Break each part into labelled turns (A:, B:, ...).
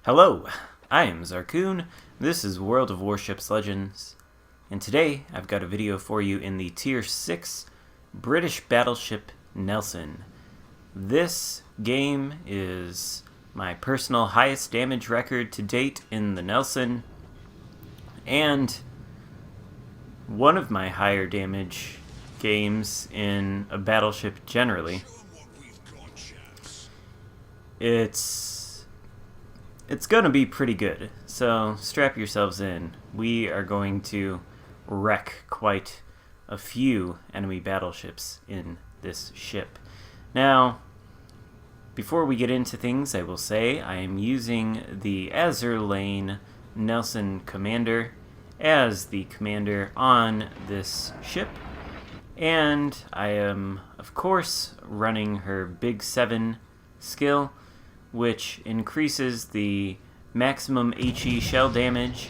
A: Hello, I am Xarkun. This is World of Warships Legends, and today I've got a video for you in the Tier 6 British battleship Nelson. This game is my personal highest damage record to date in the Nelson, and one of my higher damage games in a battleship generally. It's gonna be pretty good, so strap yourselves in. We are going to wreck quite a few enemy battleships in this ship. Now, before we get into things, I will say I am using the HMS Nelson Commander as the commander on this ship, and I am, of course, running her Big 7 skill, which increases the maximum HE shell damage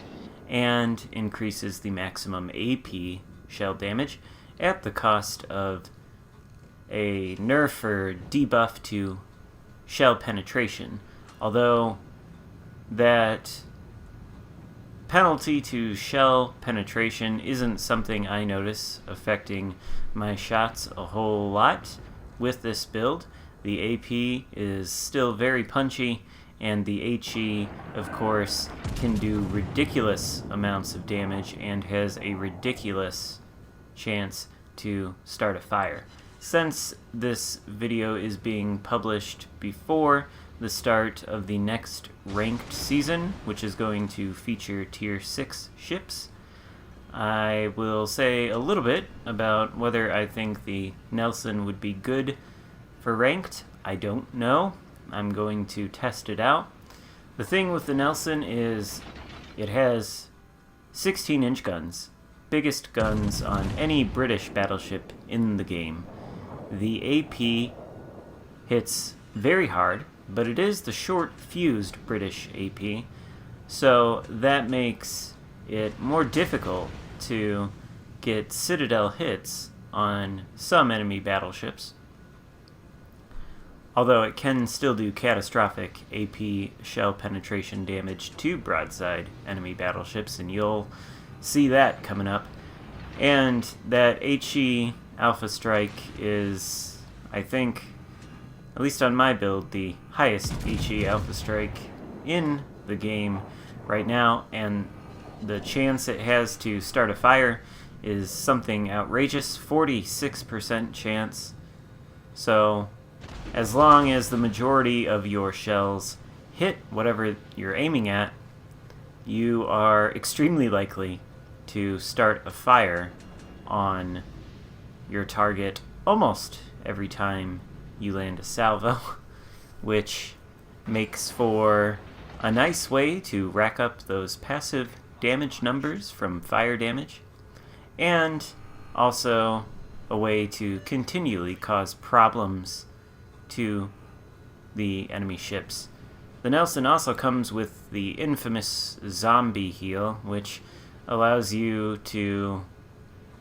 A: and increases the maximum AP shell damage at the cost of a nerf or debuff to shell penetration. Although that penalty to shell penetration isn't something I notice affecting my shots a whole lot with this build. The AP is still very punchy, and the HE, of course, can do ridiculous amounts of damage and has a ridiculous chance to start a fire. Since this video is being published before the start of the next ranked season, which is going to feature Tier 6 ships, I will say a little bit about whether I think the Nelson would be good for ranked. I don't know. I'm going to test it out. The thing with the Nelson is it has 16-inch guns, biggest guns on any British battleship in the game. The AP hits very hard, but it is the short-fused British AP, so that makes it more difficult to get Citadel hits on some enemy battleships. Although it can still do catastrophic AP shell penetration damage to broadside enemy battleships, and you'll see that coming up. And that HE Alpha Strike is, I think, at least on my build, the highest HE Alpha Strike in the game right now, and the chance it has to start a fire is something outrageous, 46% chance. So as long as the majority of your shells hit whatever you're aiming at, you are extremely likely to start a fire on your target almost every time you land a salvo, which makes for a nice way to rack up those passive damage numbers from fire damage, and also a way to continually cause problems to the enemy ships. The Nelson also comes with the infamous zombie heal, which allows you to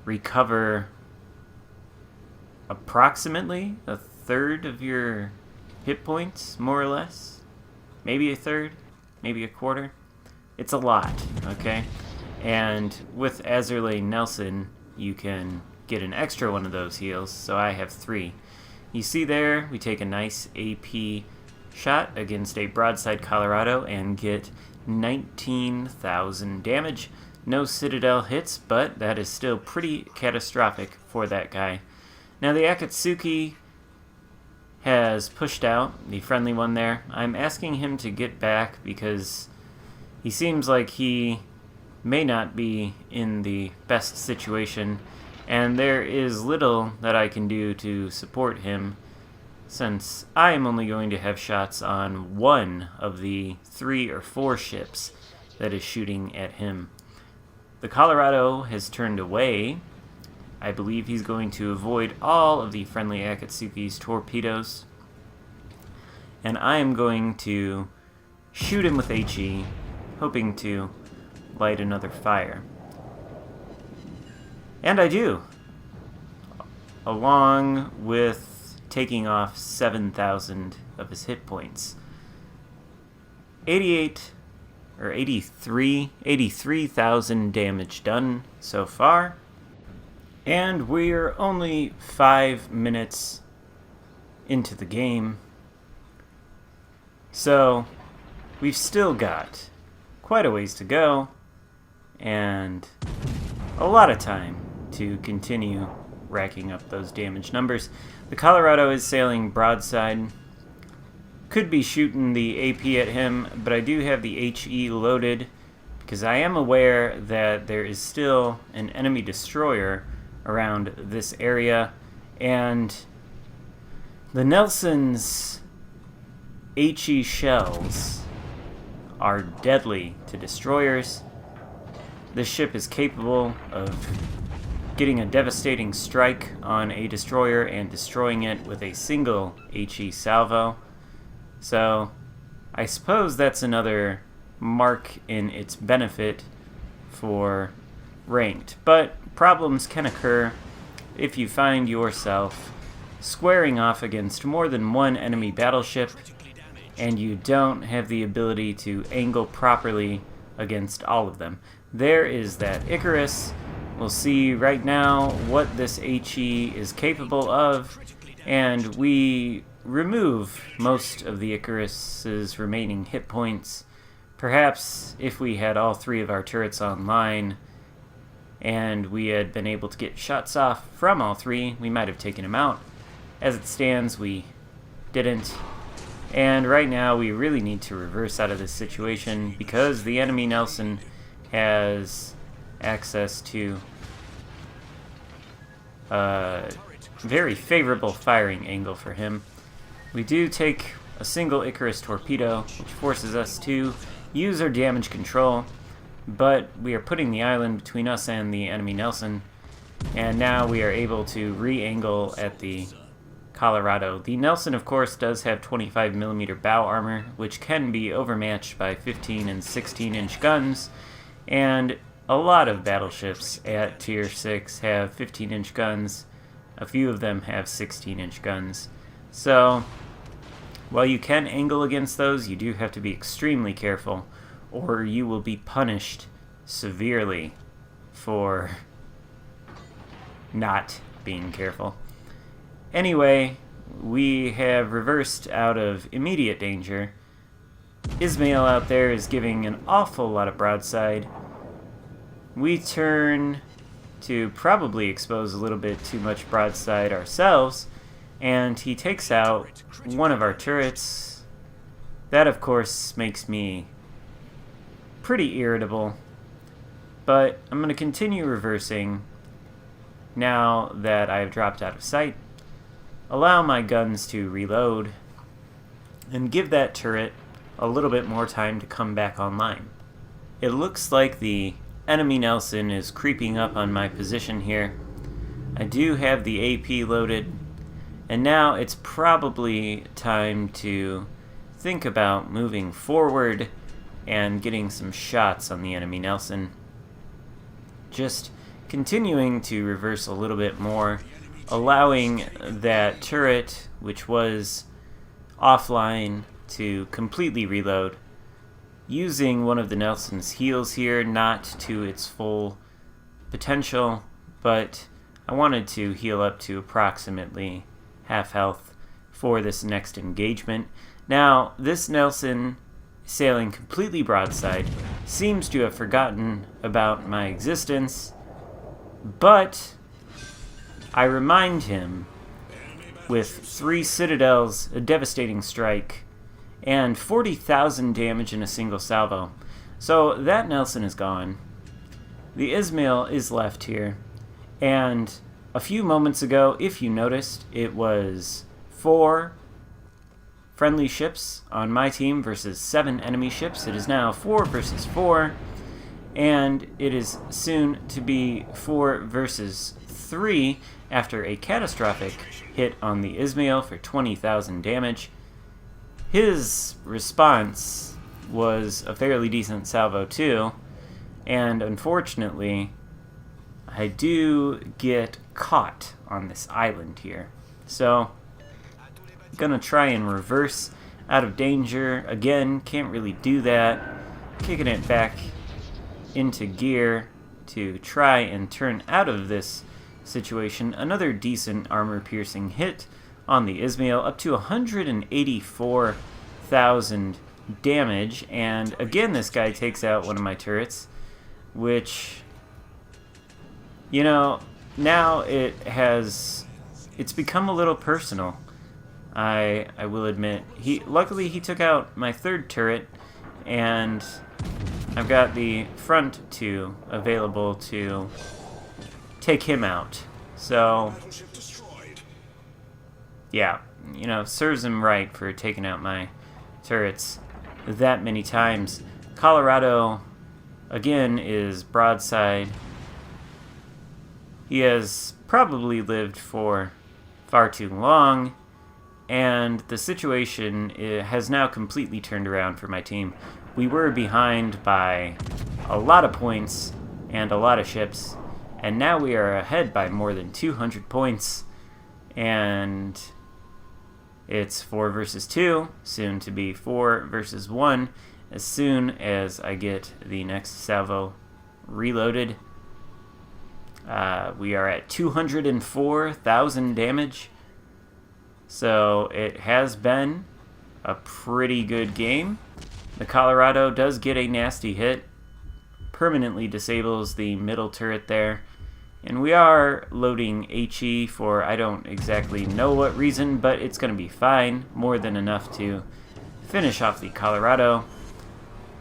A: recover approximately a third of your hit points, more or less. Maybe a third, maybe a quarter. It's a lot, okay? And with HMS Nelson, you can get an extra one of those heals, so I have 3. You see there, we take a nice AP shot against a broadside Colorado and get 19,000 damage. No Citadel hits, but that is still pretty catastrophic for that guy. Now the Akatsuki has pushed out, the friendly one there. I'm asking him to get back because he seems like he may not be in the best situation, and there is little that I can do to support him, since I am only going to have shots on one of the 3 or 4 ships that is shooting at him. The Colorado has turned away. I believe he's going to avoid all of the friendly Akatsuki's torpedoes, and I am going to shoot him with HE, hoping to light another fire. And I do, along with taking off 7,000 of his hit points. 88 or 83,000 damage done so far. And we're only 5 minutes into the game. So we've still got quite a ways to go and a lot of time to continue racking up those damage numbers. The Colorado is sailing broadside. Could be shooting the AP at him, but I do have the HE loaded because I am aware that there is still an enemy destroyer around this area, and the Nelson's HE shells are deadly to destroyers. This ship is capable of getting a devastating strike on a destroyer and destroying it with a single HE salvo. So I suppose that's another mark in its benefit for ranked. But problems can occur if you find yourself squaring off against more than one enemy battleship and you don't have the ability to angle properly against all of them. There is that Icarus. We'll see right now what this HE is capable of, and we remove most of the Icarus's remaining hit points. Perhaps if we had all 3 of our turrets online and we had been able to get shots off from all 3, we might have taken him out. As it stands, we didn't. And right now we really need to reverse out of this situation because the enemy Nelson has access to a very favorable firing angle for him. We do take a single Icarus torpedo, which forces us to use our damage control, but we are putting the island between us and the enemy Nelson, and now we are able to re-angle at the Colorado. The Nelson, of course, does have 25mm bow armor, which can be overmatched by 15 and 16-inch guns, and a lot of battleships at Tier 6 have 15-inch guns. A few of them have 16-inch guns. So while you can angle against those, you do have to be extremely careful, or you will be punished severely for not being careful. Anyway, we have reversed out of immediate danger. Ismail out there is giving an awful lot of broadside. We turn to probably expose a little bit too much broadside ourselves, and he takes out one of our turrets. That, of course, makes me pretty irritable, but I'm going to continue reversing now that I've dropped out of sight, allow my guns to reload, and give that turret a little bit more time to come back online. It looks like the enemy Nelson is creeping up on my position here. I do have the AP loaded, and now it's probably time to think about moving forward and getting some shots on the enemy Nelson. Just continuing to reverse a little bit more, allowing that turret, which was offline, to completely reload. Using one of the Nelson's heals here, not to its full potential, but I wanted to heal up to approximately half health for this next engagement. Now, this Nelson, sailing completely broadside, seems to have forgotten about my existence, but I remind him with 3 citadels, a devastating strike, and 40,000 damage in a single salvo. So that Nelson is gone. The Ismail is left here, and a few moments ago, if you noticed, it was 4 friendly ships on my team versus 7 enemy ships. It is now 4 versus 4, and it is soon to be 4 versus 3 after a catastrophic hit on the Ismail for 20,000 damage. His response was a fairly decent salvo too, and unfortunately I do get caught on this island here. So I'm gonna try and reverse out of danger. Again, can't really do that. Kicking it back into gear to try and turn out of this situation. Another decent armor-piercing hit on the Ismail, up to 184,000 damage. And again, this guy takes out one of my turrets, which, you know, now it's become a little personal. I will admit. Luckily he took out my third turret, and I've got the front two available to take him out. So yeah, you know, serves him right for taking out my turrets that many times. Colorado, again, is broadside. He has probably lived for far too long, and the situation has now completely turned around for my team. We were behind by a lot of points and a lot of ships, and now we are ahead by more than 200 points, and it's 4 versus 2, soon to be 4 versus 1, as soon as I get the next salvo reloaded. We are at 204,000 damage, so it has been a pretty good game. The Colorado does get a nasty hit, permanently disables the middle turret there, and we are loading HE for I don't exactly know what reason, but it's going to be fine, more than enough to finish off the Colorado,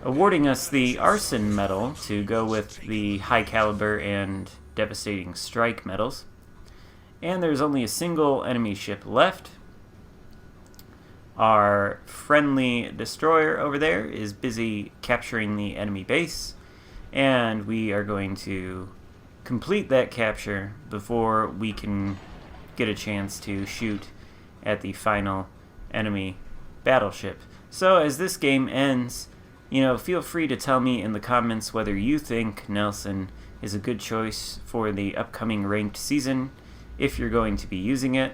A: awarding us the Arson medal to go with the high caliber and devastating strike medals. And there's only a single enemy ship left. Our friendly destroyer over there is busy capturing the enemy base, and we are going to complete that capture before we can get a chance to shoot at the final enemy battleship. So as this game ends, you know, feel free to tell me in the comments whether you think Nelson is a good choice for the upcoming ranked season, if you're going to be using it.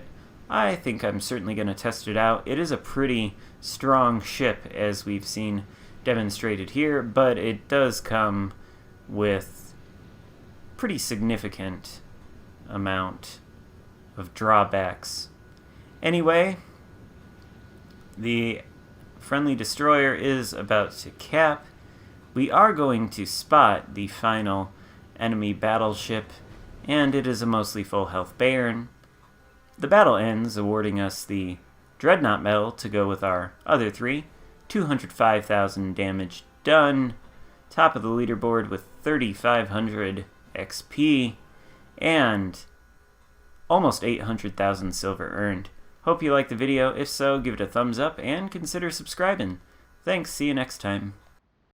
A: I think I'm certainly going to test it out. It is a pretty strong ship, as we've seen demonstrated here, but it does come with pretty significant amount of drawbacks. Anyway, the friendly destroyer is about to cap. We are going to spot the final enemy battleship, and it is a mostly full health Baron. The battle ends, awarding us the Dreadnought medal to go with our other three. 205,000 damage done. Top of the leaderboard with 3,500 XP and almost 800,000 silver earned. Hope you liked the video. If so, give it a thumbs up and consider subscribing. Thanks, see you next time.